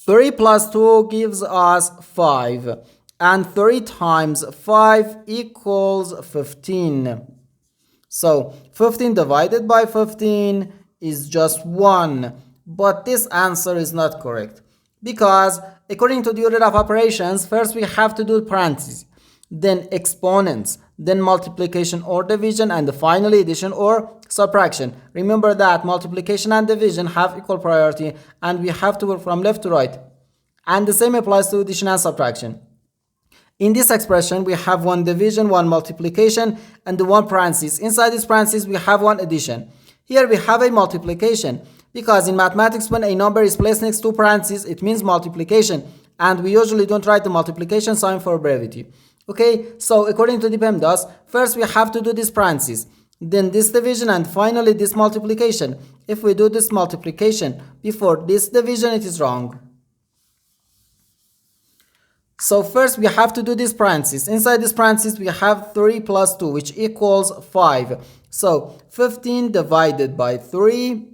3 plus 2 gives us 5. And 3 times 5 equals 15. So 15 divided by 15 is just 1. But this answer is not correct. Because according to the order of operations, first we have to do parentheses, then exponents, then multiplication or division, and finally addition or subtraction. Remember that multiplication and division have equal priority and we have to work from left to right. And the same applies to addition and subtraction. In this expression, we have one division, one multiplication, and the one parenthesis. Inside this parenthesis, we have one addition. Here we have a multiplication, because in mathematics, when a number is placed next to parentheses, it means multiplication, and we usually don't write the multiplication sign for brevity. Okay, so according to the PEMDAS, first we have to do this parenthesis, then this division, and finally this multiplication. If we do this multiplication before this division, it is wrong. So first we have to do this parenthesis. Inside this parenthesis we have 3 plus 2, which equals 5. So 15 divided by 3,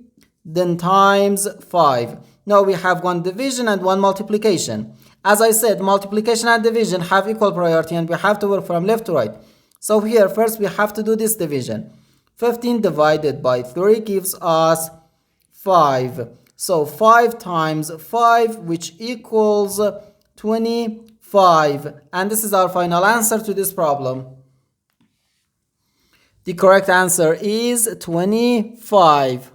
then times 5. Now we have one division and one multiplication. As I said, multiplication and division have equal priority and we have to work from left to right. So here first we have to do this division. 15 divided by 3 gives us 5. So 5 times 5, which equals 25. And this is our final answer to this problem. The correct answer is 25.